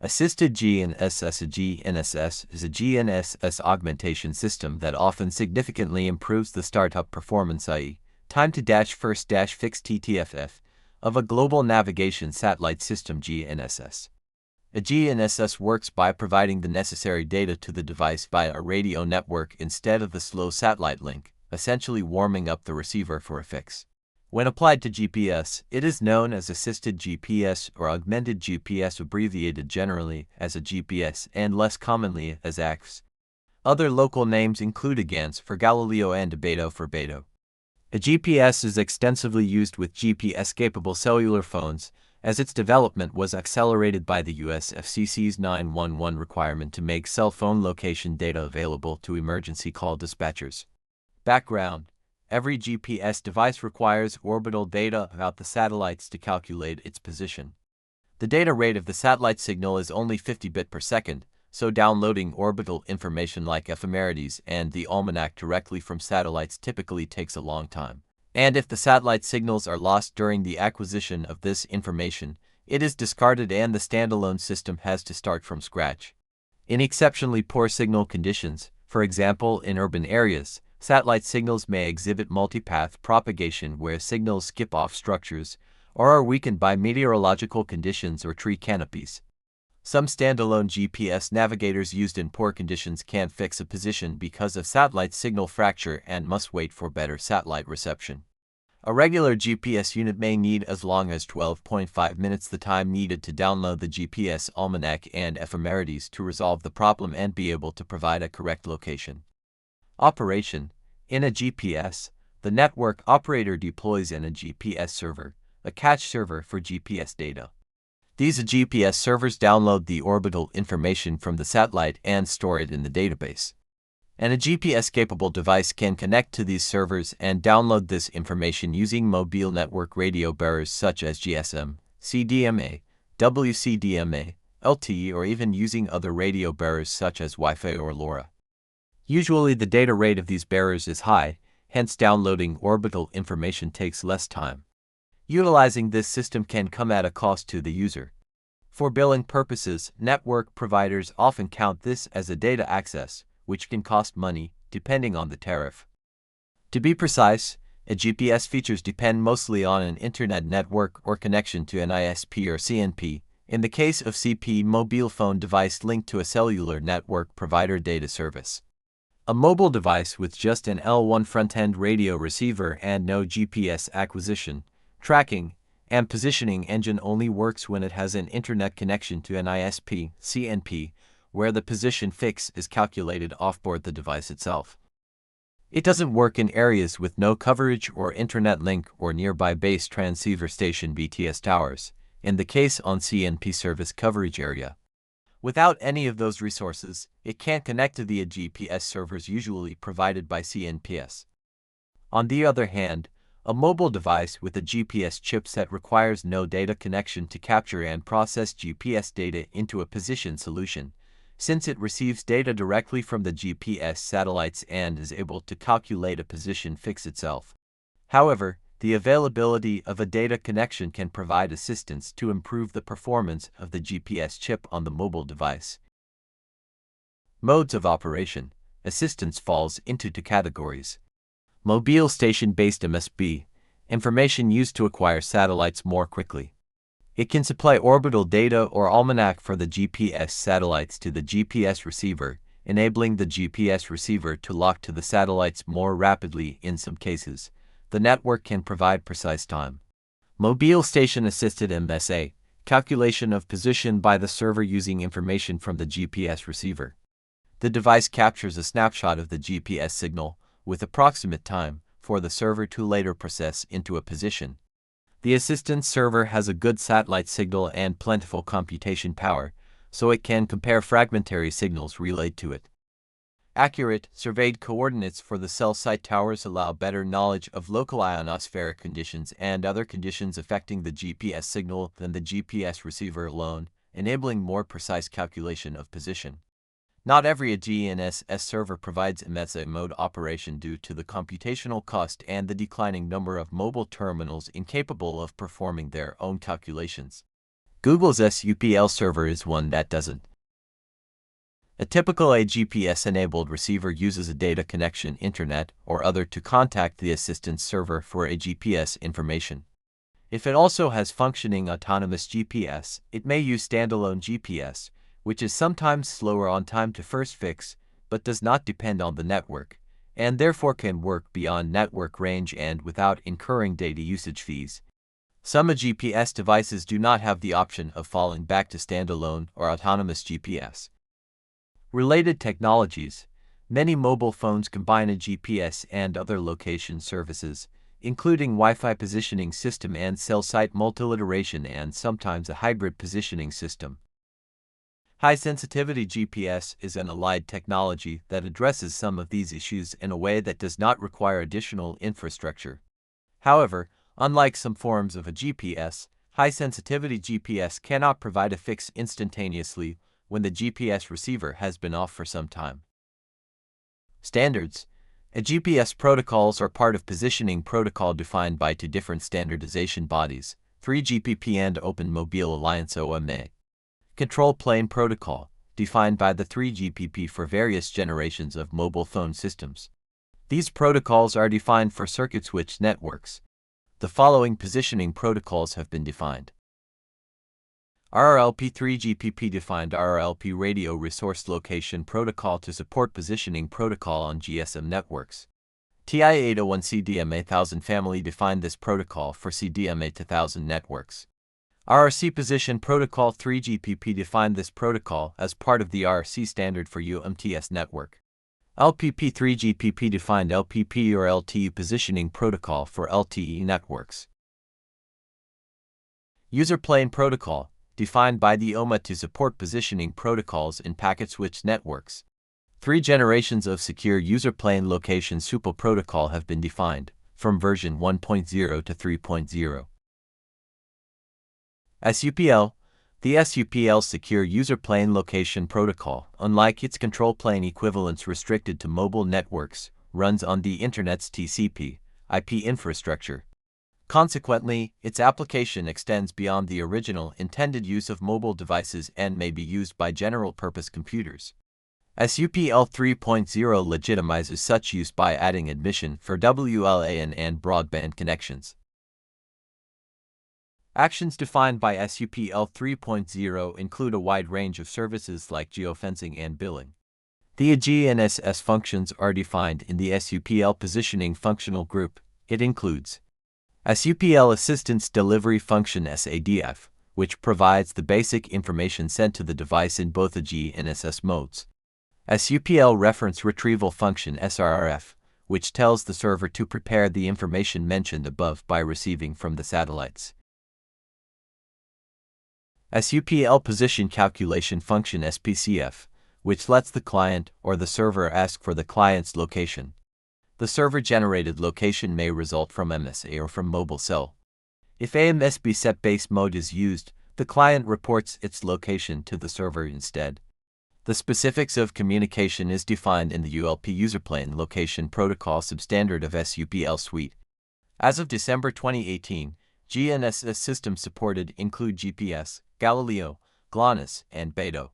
Assisted GNSS. A GNSS is a GNSS augmentation system that often significantly improves the startup performance, i.e., time to first-fix TTFF, of a global navigation satellite system GNSS. A GNSS works by providing the necessary data to the device via a radio network instead of the slow satellite link, essentially warming up the receiver for a fix. When applied to GPS, it is known as assisted GPS or augmented GPS, abbreviated generally as a GPS and less commonly as AGS. Other local names include AGANS for Galileo and Beto for Beto. A GPS is extensively used with GPS-capable cellular phones, as its development was accelerated by the US FCC's 911 requirement to make cell phone location data available to emergency call dispatchers. Background: every GPS device requires orbital data about the satellites to calculate its position. The data rate of the satellite signal is only 50 bit per second, so downloading orbital information like ephemerides and the almanac directly from satellites typically takes a long time. And if the satellite signals are lost during the acquisition of this information, it is discarded and the standalone system has to start from scratch. In exceptionally poor signal conditions, for example in urban areas, satellite signals may exhibit multipath propagation where signals skip off structures or are weakened by meteorological conditions or tree canopies. Some standalone GPS navigators used in poor conditions can't fix a position because of satellite signal fracture and must wait for better satellite reception. A regular GPS unit may need as long as 12.5 minutes the time needed to download the GPS almanac and ephemerides to resolve the problem and be able to provide a correct location. Operation: in a GPS, the network operator deploys in a GPS server, a cache server for GPS data. These GPS servers download the orbital information from the satellite and store it in the database. And a GPS-capable device can connect to these servers and download this information using mobile network radio bearers such as GSM, CDMA, WCDMA, LTE, or even using other radio bearers such as Wi-Fi or LoRa. Usually the data rate of these bearers is high, hence downloading orbital information takes less time. Utilizing this system can come at a cost to the user. For billing purposes, network providers often count this as a data access, which can cost money, depending on the tariff. To be precise, a GPS features depend mostly on an internet network or connection to an ISP or CNP, in the case of CP, mobile phone device linked to a cellular network provider data service. A mobile device with just an L1 front-end radio receiver and no GPS acquisition, tracking, and positioning engine only works when it has an internet connection to an ISP, CNP, where the position fix is calculated offboard the device itself. It doesn't work in areas with no coverage or internet link or nearby base transceiver station BTS towers, in the case on CNP service coverage area. Without any of those resources, it can't connect to the GPS servers usually provided by CNPS. On the other hand, a mobile device with a GPS chipset requires no data connection to capture and process GPS data into a position solution, since it receives data directly from the GPS satellites and is able to calculate a position fix itself. However, the availability of a data connection can provide assistance to improve the performance of the GPS chip on the mobile device. Modes of operation. Assistance falls into two categories. Mobile station-based MSB, information used to acquire satellites more quickly. It can supply orbital data or almanac for the GPS satellites to the GPS receiver, enabling the GPS receiver to lock to the satellites more rapidly in some cases. The network can provide precise time. Mobile station-assisted MSA, calculation of position by the server using information from the GPS receiver. The device captures a snapshot of the GPS signal, with approximate time, for the server to later process into a position. The assistance server has a good satellite signal and plentiful computation power, so it can compare fragmentary signals relayed to it. Accurate, surveyed coordinates for the cell site towers allow better knowledge of local ionospheric conditions and other conditions affecting the GPS signal than the GPS receiver alone, enabling more precise calculation of position. Not every GNSS server provides MSA mode operation due to the computational cost and the declining number of mobile terminals incapable of performing their own calculations. Google's SUPL server is one that doesn't. A typical GPS-enabled receiver uses a data connection, internet, or other to contact the assistance server for a GPS information. If it also has functioning autonomous GPS, it may use standalone GPS, which is sometimes slower on time to first fix, but does not depend on the network, and therefore can work beyond network range and without incurring data usage fees. Some GPS devices do not have the option of falling back to standalone or autonomous GPS. Related technologies. Many mobile phones combine a GPS and other location services, including Wi-Fi positioning system and cell site multilateration and sometimes a hybrid positioning system. High-sensitivity GPS is an allied technology that addresses some of these issues in a way that does not require additional infrastructure. However, unlike some forms of a GPS, high-sensitivity GPS cannot provide a fix instantaneously when the GPS receiver has been off for some time. Standards. A GPS protocols are part of positioning protocol defined by two different standardization bodies, 3GPP and Open Mobile Alliance OMA. Control Plane Protocol, defined by the 3GPP for various generations of mobile phone systems. These protocols are defined for circuit switch networks. The following positioning protocols have been defined. RRLP 3GPP defined RRLP Radio Resource Location Protocol to support positioning protocol on GSM networks. TI-801 CDMA 1000 family defined this protocol for CDMA 2000 networks. RRC Position Protocol 3GPP defined this protocol as part of the RRC standard for UMTS network. LPP 3GPP defined LPP or LTE Positioning Protocol for LTE networks. User Plane Protocol, defined by the OMA to support positioning protocols in packet switch networks. 3 generations of secure user plane location SUPL protocol have been defined, from version 1.0 to 3.0. SUPL. The SUPL Secure User Plane Location Protocol, unlike its control plane equivalents restricted to mobile networks, runs on the Internet's TCP/IP infrastructure. Consequently, its application extends beyond the original intended use of mobile devices and may be used by general-purpose computers. SUPL 3.0 legitimizes such use by adding admission for WLAN and broadband connections. Actions defined by SUPL 3.0 include a wide range of services like geofencing and billing. The GNSS functions are defined in the SUPL positioning functional group. It includes SUPL Assistance Delivery Function SADF, which provides the basic information sent to the device in both the GNSS modes. SUPL Reference Retrieval Function SRRF, which tells the server to prepare the information mentioned above by receiving from the satellites. SUPL Position Calculation Function SPCF, which lets the client or the server ask for the client's location. The server-generated location may result from MSA or from mobile cell. If AMSB set-based mode is used, the client reports its location to the server instead. The specifics of communication is defined in the ULP Userplane Location Protocol substandard of SUPL suite. As of December 2018, GNSS systems supported include GPS, Galileo, GLONASS, and Beidou.